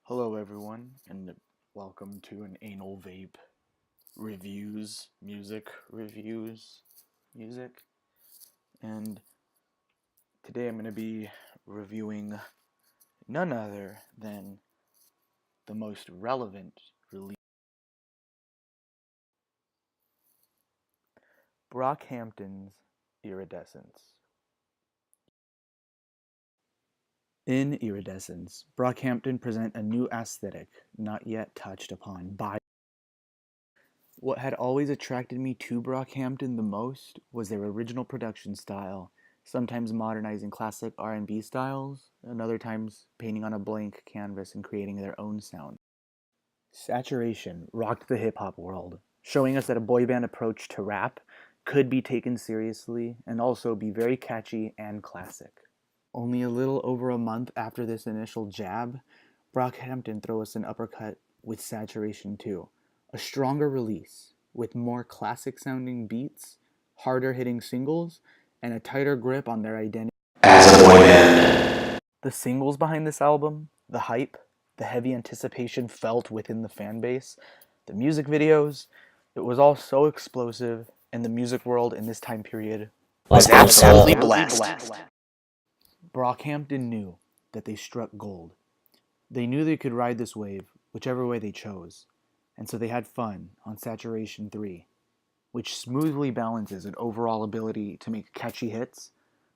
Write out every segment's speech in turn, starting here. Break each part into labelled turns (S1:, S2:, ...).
S1: Hello everyone, and welcome to an Anal Vape music. And today I'm going to be reviewing none other than the most relevant release. Brockhampton's Iridescence. In Iridescence, Brockhampton present a new aesthetic not yet touched upon by. What had always attracted me to Brockhampton the most was their original production style, sometimes modernizing classic R&B styles, and other times painting on a blank canvas and creating their own sound. Saturation rocked the hip-hop world, showing us that a boy band approach to rap could be taken seriously and also be very catchy and classic. Only a little over a month after this initial jab, Brockhampton throw us an uppercut with Saturation 2, a stronger release with more classic-sounding beats, harder-hitting singles, and a tighter grip on their identity as a boy band. The singles behind this album, the hype, the heavy anticipation felt within the fan base, the music videos, it was all so explosive, and the music world in this time period was absolutely blessed. Brockhampton knew that they struck gold. They knew they could ride this wave whichever way they chose, and so they had fun on Saturation 3, which smoothly balances an overall ability to make catchy hits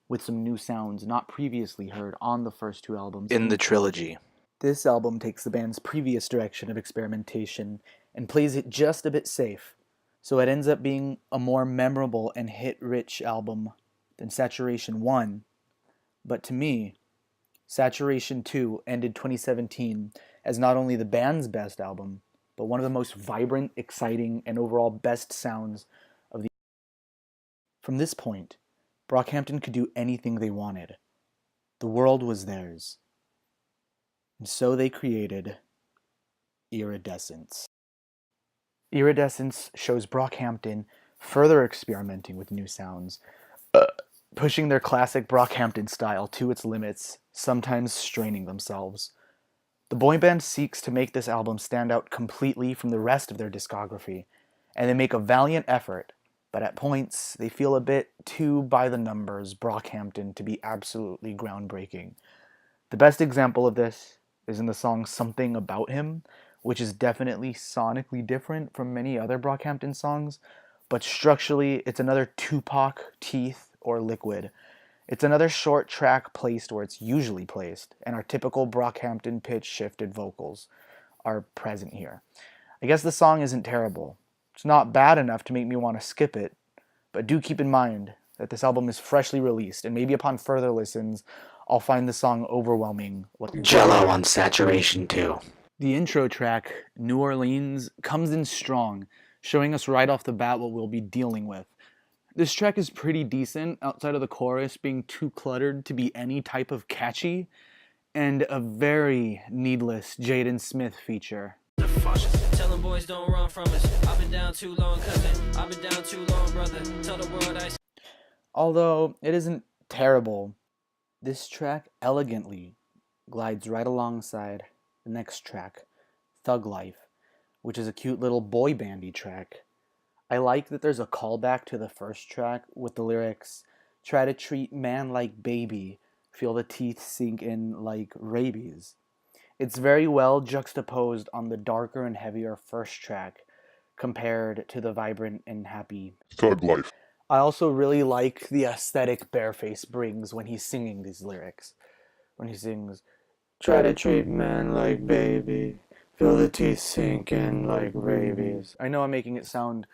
S1: with some new sounds not previously heard on the first two albums in the trilogy. This album takes the band's previous direction of experimentation and plays it just a bit safe, so it ends up being a more memorable and hit-rich album than Saturation 1. But to me, Saturation 2 ended 2017 as not only the band's best album, but one of the most vibrant, exciting, and overall best sounds of the. From this point, Brockhampton could do anything they wanted. The world was theirs. And so they created Iridescence. Iridescence shows Brockhampton further experimenting with new sounds, pushing their classic Brockhampton style to its limits, sometimes straining themselves. The boy band seeks to make this album stand out completely from the rest of their discography, and they make a valiant effort, but at points they feel a bit too by the numbers Brockhampton to be absolutely groundbreaking. The best example of this is in the song Something About Him, which is definitely sonically different from many other Brockhampton songs, but structurally it's another Tupac, Teeth, or Liquid. It's another short track placed where it's usually placed, and our typical Brockhampton pitch-shifted vocals are present here. I guess the song isn't terrible. It's not bad enough to make me want to skip it, but do keep in mind that this album is freshly released, and maybe upon further listens, I'll find the song overwhelming.
S2: Jello on Saturation 2.
S1: The intro track, New Orleans, comes in strong, showing us right off the bat what we'll be dealing with. This track is pretty decent, outside of the chorus being too cluttered to be any type of catchy, and a very needless Jaden Smith feature.
S3: Tell them boys don't run from us. I've been down too long, cousin. I've been down too long, brother. Tell the world I.
S1: Although it isn't terrible, this track elegantly glides right alongside the next track, Thug Life, which is a cute little boy bandy track. I like that there's a callback to the first track with the lyrics, "Try to treat man like baby, feel the teeth sink in like rabies." It's very well juxtaposed on the darker and heavier first track compared to the vibrant and happy
S4: Thug Life.
S1: I also really like the aesthetic Bareface brings when he's singing these lyrics. When he sings, "Try to treat man like baby, feel the teeth sink in like rabies." I know I'm making it sound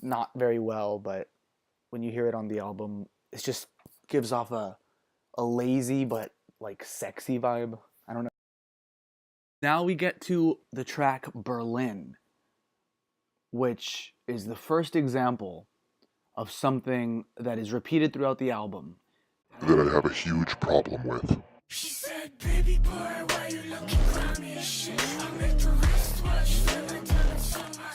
S1: not very well, but when you hear it on the album, it just gives off a lazy but like sexy vibe. I don't know. Now we get to the track Berlin, which is the first example of something that is repeated throughout the album
S4: that I have a huge problem with.
S5: She said, "Baby boy, why you looking grimy as shit? I make the wristwatch feel like diamonds on my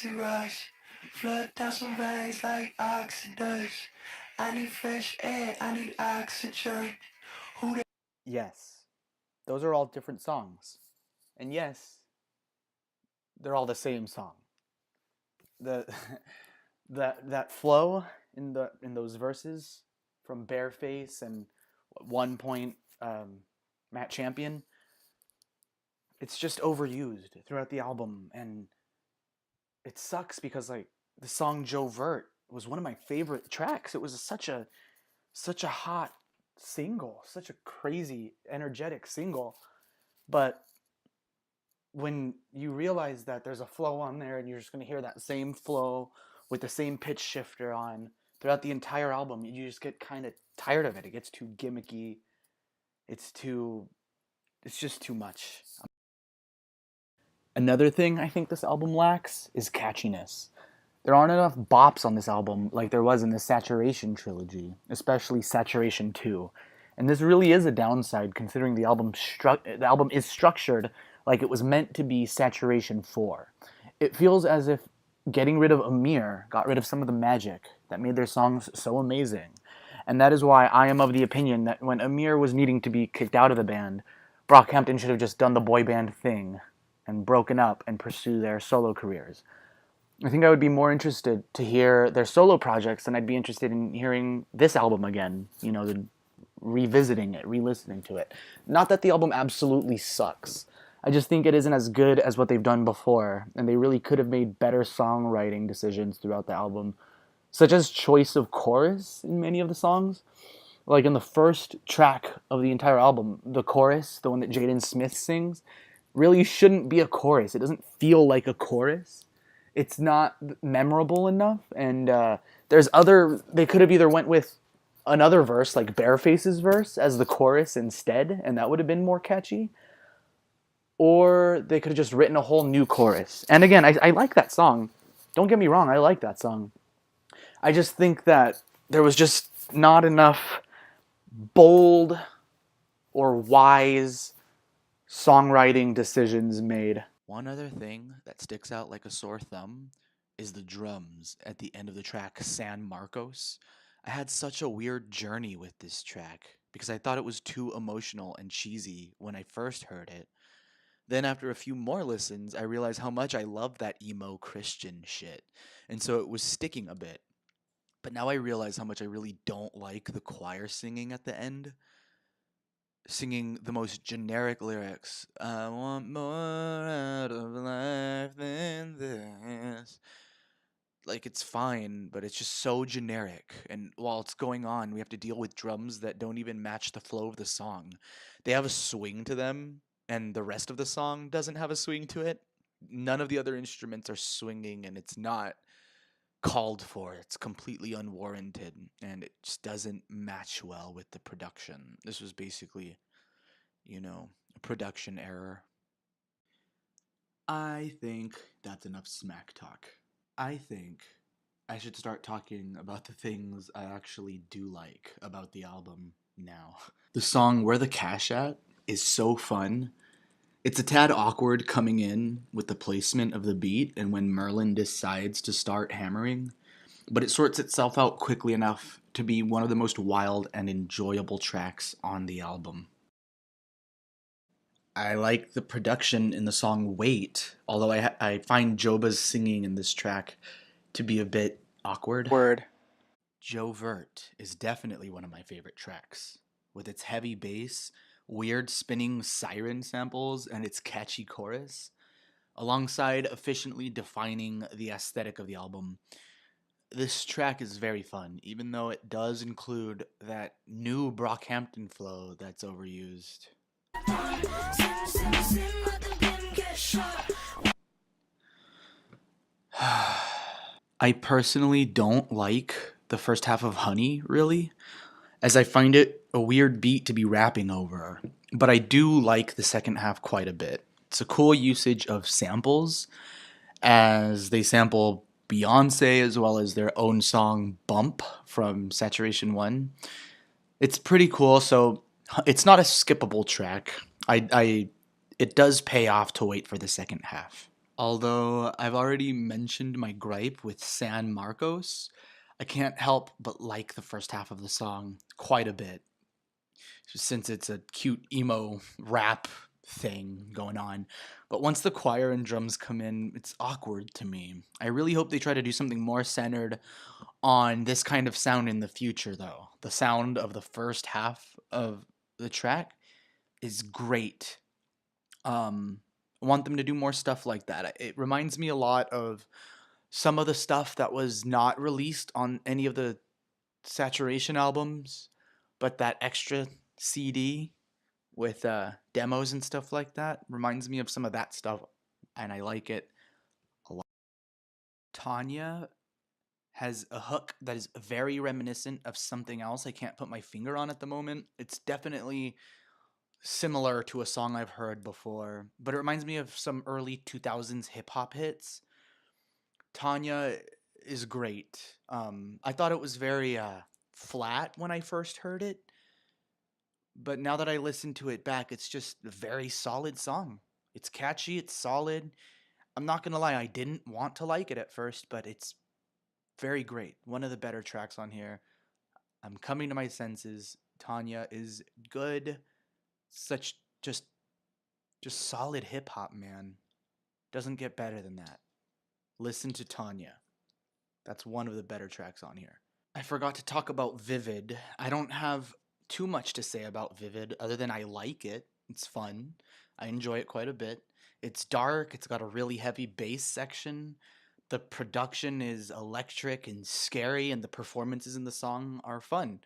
S5: acid rush. Flood down some veins like oxidus. I need fresh air, I need oxygen. Who the
S1: Yes, those are all different songs. And yes, they're all the same song. The that flow in those verses from Bareface and at one point Matt Champion, it's just overused throughout the album, and it sucks because like the song Joe Vert was one of my favorite tracks. It was such a hot single, such a crazy energetic single, but when you realize that there's a flow on there and you're just going to hear that same flow with the same pitch shifter on throughout the entire album, you just get kind of tired of it. It gets too gimmicky. It's just too much. Another thing I think this album lacks is catchiness. There aren't enough bops on this album like there was in the Saturation trilogy, especially Saturation 2. And this really is a downside considering the album is structured like it was meant to be Saturation 4. It feels as if getting rid of Amir got rid of some of the magic that made their songs so amazing. And that is why I am of the opinion that when Amir was needing to be kicked out of the band, Brockhampton should have just done the boy band thing and broken up and pursue their solo careers. I think I would be more interested to hear their solo projects than I'd be interested in hearing this album again, revisiting it, re-listening to it. Not that the album absolutely sucks. I just think it isn't as good as what they've done before, and they really could have made better songwriting decisions throughout the album, such as choice of chorus in many of the songs. Like in the first track of the entire album, the chorus, the one that Jaden Smith sings, really shouldn't be a chorus. It doesn't feel like a chorus. It's not memorable enough, and they could have either went with another verse, like Bareface's verse, as the chorus instead, and that would have been more catchy. Or they could have just written a whole new chorus. And again, I like that song. Don't get me wrong, I like that song. I just think that there was just not enough bold or wise songwriting decisions made. One other thing that sticks out like a sore thumb is the drums at the end of the track San Marcos. I had such a weird journey with this track because I thought it was too emotional and cheesy when I first heard it. Then after a few more listens, I realized how much I love that emo Christian shit, and so it was sticking a bit. But now I realize how much I really don't like the choir singing at the end. Singing the most generic lyrics. I want more out of life than this. Like, it's fine, but it's just so generic. And while it's going on, we have to deal with drums that don't even match the flow of the song. They have a swing to them, and the rest of the song doesn't have a swing to it. None of the other instruments are swinging, and it's not called for. It's completely unwarranted, and it just doesn't match well with the production. This was basically, a production error. I think that's enough smack talk. I think I should start talking about the things I actually do like about the album now. The song Where the Cash At is so fun. It's a tad awkward coming in with the placement of the beat and when Merlin decides to start hammering, but it sorts itself out quickly enough to be one of the most wild and enjoyable tracks on the album. I like the production in the song Wait, although I find Joba's singing in this track to be a bit awkward. Joe Vert is definitely one of my favorite tracks, with its heavy bass, weird spinning siren samples, and its catchy chorus, alongside efficiently defining the aesthetic of the album. This track is very fun, even though it does include that new Brockhampton flow that's overused. I personally don't like the first half of Honey, really, as I find it a weird beat to be rapping over, but I do like the second half quite a bit. It's a cool usage of samples, as they sample Beyonce as well as their own song Bump from Saturation 1. It's pretty cool, so it's not a skippable track. It does pay off to wait for the second half. Although I've already mentioned my gripe with San Marcos, I can't help but like the first half of the song quite a bit, since it's a cute emo rap thing going on. But once the choir and drums come in, it's awkward to me. I really hope they try to do something more centered on this kind of sound in the future, though. The sound of the first half of the track is great. I want them to do more stuff like that. It reminds me a lot of some of the stuff that was not released on any of the Saturation albums, but that extra CD with demos and stuff like that reminds me of some of that stuff, and I like it a lot. Tanya has a hook that is very reminiscent of something else I can't put my finger on at the moment. It's definitely similar to a song I've heard before, but it reminds me of some early 2000s hip hop hits. Tanya is great. I thought it was very flat when I first heard it, but now that I listen to it back, it's just a very solid song. It's catchy, it's solid. I'm not gonna lie, I didn't want to like it at first, but it's very great. One of the better tracks on here. I'm coming to my senses. Tanya is good. Such just solid hip hop, man. Doesn't get better than that. Listen to Tanya. That's one of the better tracks on here. I forgot to talk about Vivid. I don't have too much to say about Vivid other than I like it. It's fun. I enjoy it quite a bit. It's dark. It's got a really heavy bass section. The production is electric and scary, and the performances in the song are fun.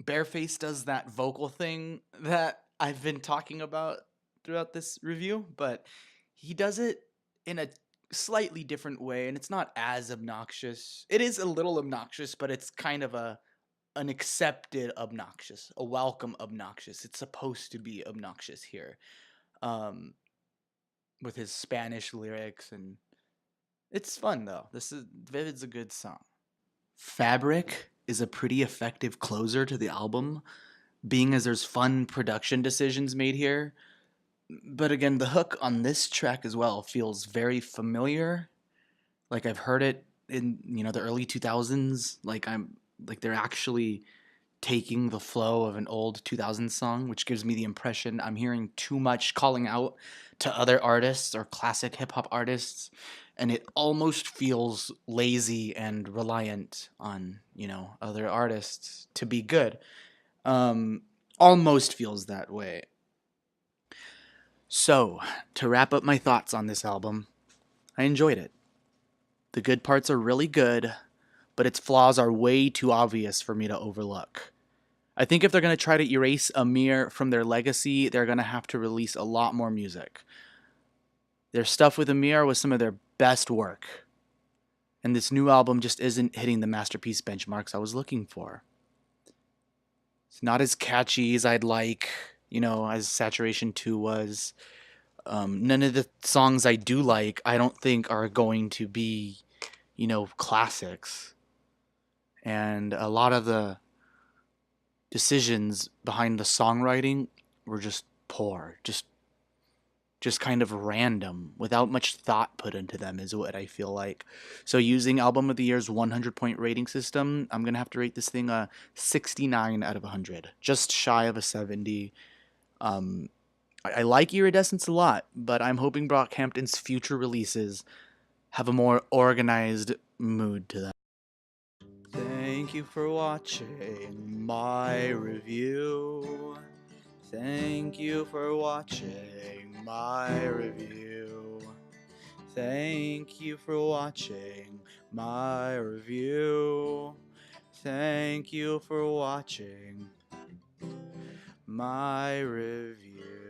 S1: Bareface does that vocal thing that I've been talking about throughout this review, but he does it in a slightly different way, and it's not as obnoxious. It is a little obnoxious, but it's kind of an accepted obnoxious, a welcome obnoxious. It's supposed to be obnoxious here, with his Spanish lyrics, and it's fun though. Vivid's a good song. Fabric is a pretty effective closer to the album, being as there's fun production decisions made here. But again, the hook on this track as well feels very familiar. Like I've heard it in, the early 2000s. Like they're actually taking the flow of an old 2000s song, which gives me the impression I'm hearing too much calling out to other artists or classic hip hop artists, and it almost feels lazy and reliant on, other artists to be good. Almost feels that way. So, to wrap up my thoughts on this album, I enjoyed it. The good parts are really good, but its flaws are way too obvious for me to overlook. I think if they're going to try to erase Amir from their legacy, they're going to have to release a lot more music. Their stuff with Amir was some of their best work, and this new album just isn't hitting the masterpiece benchmarks I was looking for. It's not as catchy as I'd like, as Saturation 2 was. None of the songs I do like, I don't think are going to be, classics. And a lot of the decisions behind the songwriting were just poor, just kind of random, without much thought put into them, is what I feel like. So using Album of the Year's 100-point rating system, I'm going to have to rate this thing a 69 out of 100, just shy of a 70. I like Iridescence a lot, but I'm hoping Brockhampton's future releases have a more organized mood to them. Thank you for watching my review. Thank you for watching my review. Thank you for watching my review. Thank you for watching my review.